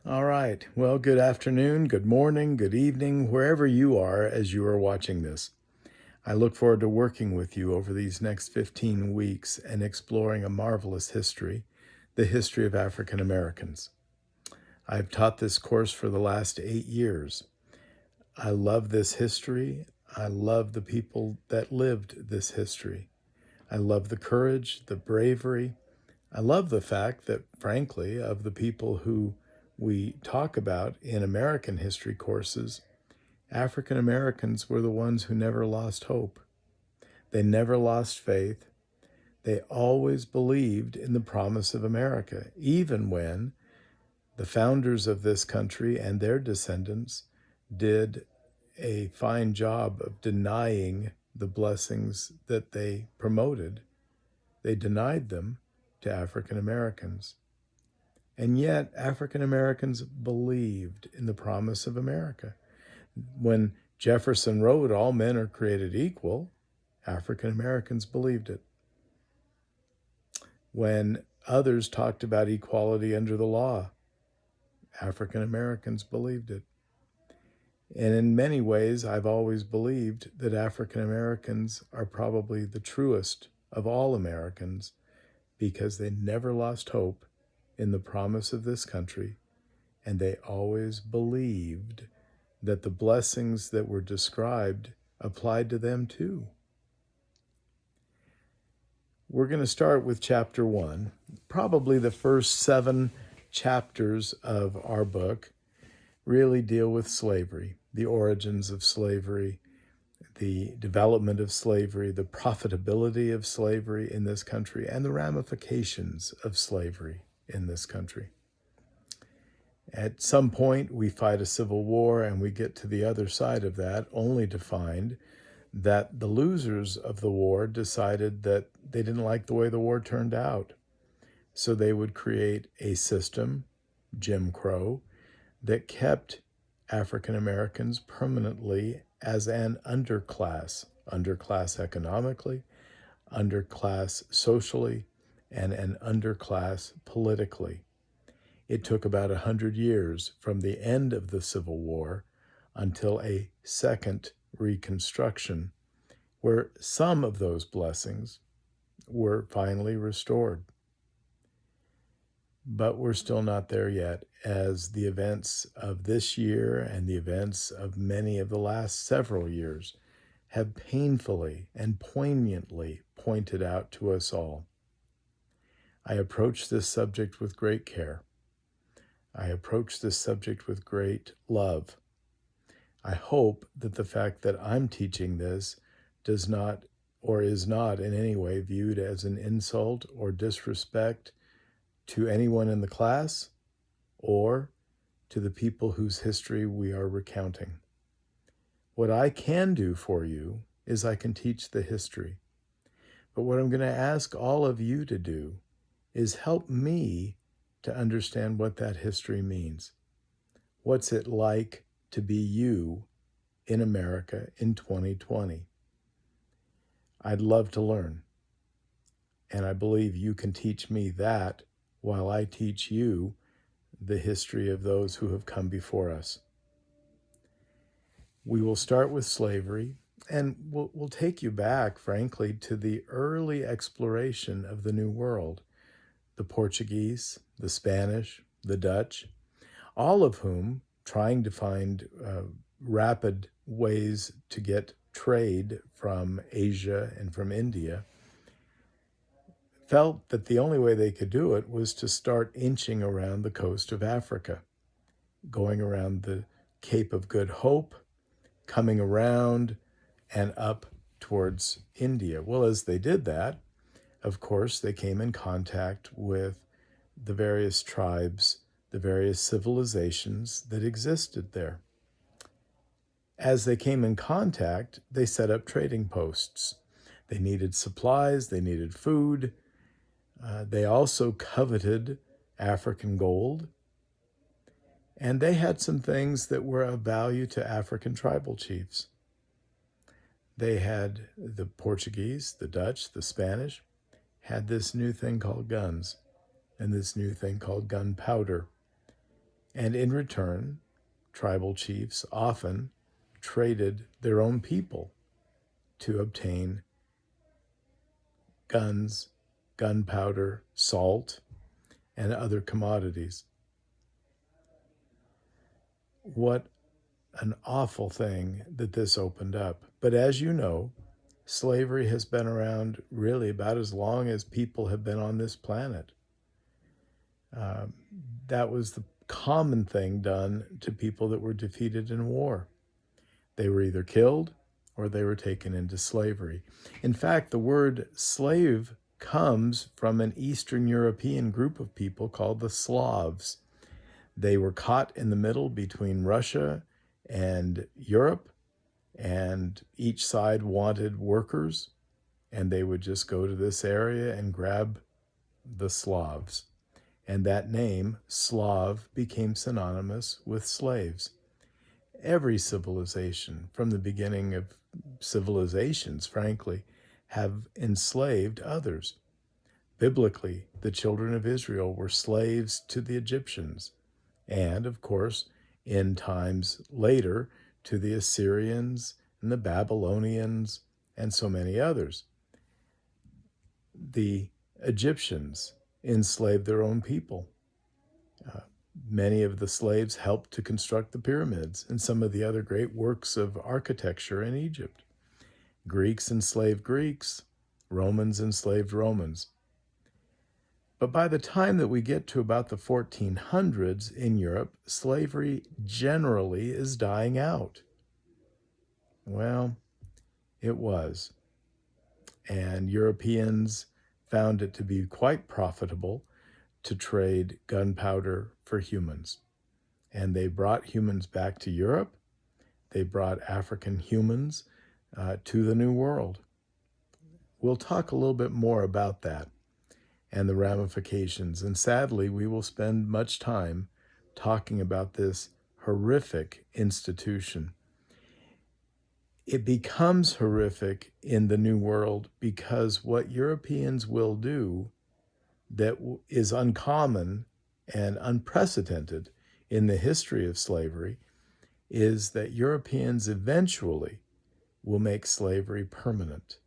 All right. Well, good afternoon, good morning, good evening, wherever you are as you are watching this. I look forward to working with you over these next 15 weeks and exploring a marvelous history, the history of African Americans. I've taught this course for the last 8 years. I love this history. I love the people that lived this history. I love the courage, the bravery. I love the fact that, frankly, of the people who we talk about in American history courses, African Americans were the ones who never lost hope. They never lost faith. They always believed in the promise of America, even when the founders of this country and their descendants did a fine job of denying the blessings that they promoted. They denied them to African Americans. And yet, African Americans believed in the promise of America. When Jefferson wrote, "All men are created equal," African Americans believed it. When others talked about equality under the law, African Americans believed it. And in many ways, I've always believed that African Americans are probably the truest of all Americans because they never lost hope in the promise of this country, and they always believed that the blessings that were described applied to them too. We're going to start with chapter 1. Probably the first 7 chapters of our book really deal with slavery, the origins of slavery, the development of slavery, the profitability of slavery in this country, and the ramifications of slavery in this country. At some point, we fight a civil war and we get to the other side of that, only to find that the losers of the war decided that they didn't like the way the war turned out. So they would create a system, Jim Crow, that kept African Americans permanently as an underclass economically, underclass socially, and an underclass politically. It took about 100 years from the end of the Civil War until a second Reconstruction, where some of those blessings were finally restored. But we're still not there yet, as the events of this year and the events of many of the last several years have painfully and poignantly pointed out to us all. I approach this subject with great care. I approach this subject with great love. I hope that the fact that I'm teaching this does not or is not in any way viewed as an insult or disrespect to anyone in the class or to the people whose history we are recounting. What I can do for you is I can teach the history. But what I'm going to ask all of you to do is help me to understand what that history means. What's it like to be you in America in 2020? I'd love to learn. And I believe you can teach me that while I teach you the history of those who have come before us. We will start with slavery, and we'll take you back, frankly, to the early exploration of the New World. The Portuguese, the Spanish, the Dutch, all of whom, trying to find rapid ways to get trade from Asia and from India, felt that the only way they could do it was to start inching around the coast of Africa, going around the Cape of Good Hope, coming around and up towards India. Well, as they did that, of course, they came in contact with the various tribes, the various civilizations that existed there. As they came in contact, they set up trading posts. They needed supplies, they needed food. They also coveted African gold. And they had some things that were of value to African tribal chiefs. They had the Portuguese, the Dutch, the Spanish, had this new thing called guns and this new thing called gunpowder. And in return, tribal chiefs often traded their own people to obtain guns, gunpowder, salt, and other commodities. What an awful thing that this opened up. But as you know, slavery has been around really about as long as people have been on this planet. That was the common thing done to people that were defeated in war. They were either killed or they were taken into slavery. In fact, the word slave comes from an Eastern European group of people called the Slavs. They were caught in the middle between Russia and Europe, and each side wanted workers, and they would just go to this area and grab the Slavs. And that name, Slav, became synonymous with slaves. Every civilization, from the beginning of civilizations, frankly, have enslaved others. Biblically, the children of Israel were slaves to the Egyptians, and, of course, in times later, to the Assyrians and the Babylonians and so many others. The Egyptians enslaved their own people. Many of the slaves helped to construct the pyramids and some of the other great works of architecture in Egypt. Greeks enslaved Greeks, Romans enslaved Romans. But by the time that we get to about the 1400s in Europe, slavery generally is dying out. Well, it was. And Europeans found it to be quite profitable to trade gunpowder for humans. And they brought humans back to Europe. They brought African humans to the New World. We'll talk a little bit more about that and the ramifications. And sadly, we will spend much time talking about this horrific institution. It becomes horrific in the New World because what Europeans will do that is uncommon and unprecedented in the history of slavery is that Europeans eventually will make slavery permanent,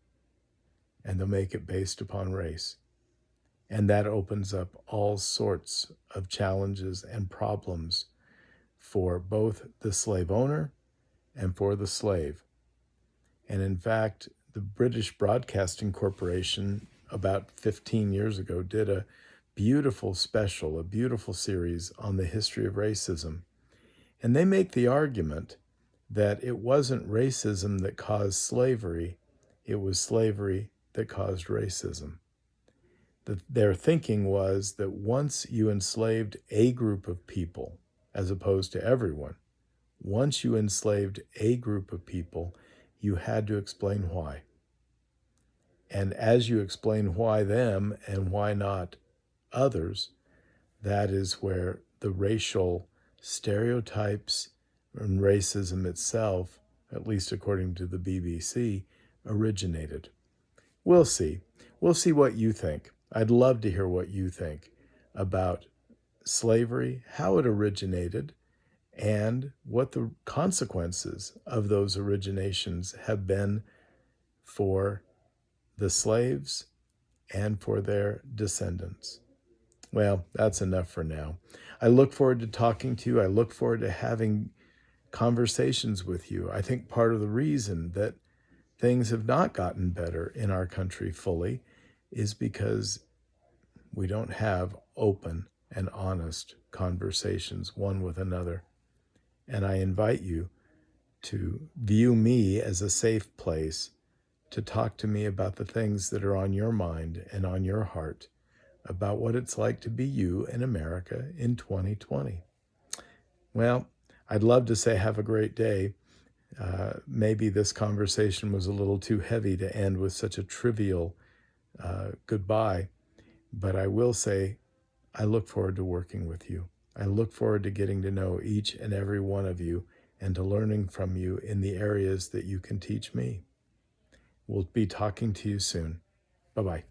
and they'll make it based upon race. And that opens up all sorts of challenges and problems for both the slave owner and for the slave. And in fact, the British Broadcasting Corporation about 15 years ago did a beautiful special, a beautiful series on the history of racism. And they make the argument that it wasn't racism that caused slavery, it was slavery that caused racism. Their thinking was that once you enslaved a group of people, as opposed to everyone, once you enslaved a group of people, you had to explain why. And as you explain why them and why not others, that is where the racial stereotypes and racism itself, at least according to the BBC, originated. We'll see. We'll see what you think. I'd love to hear what you think about slavery, how it originated, and what the consequences of those originations have been for the slaves and for their descendants. Well, that's enough for now. I look forward to talking to you. I look forward to having conversations with you. I think part of the reason that things have not gotten better in our country fully is because we don't have open and honest conversations one with another. And I invite you to view me as a safe place to talk to me about the things that are on your mind and on your heart about what it's like to be you in America in 2020. Well, I'd love to say have a great day. Maybe this conversation was a little too heavy to end with such a trivial goodbye, but I will say I look forward to working with you. I look forward to getting to know each and every one of you and to learning from you in the areas that you can teach me. We'll be talking to you soon. Bye-bye.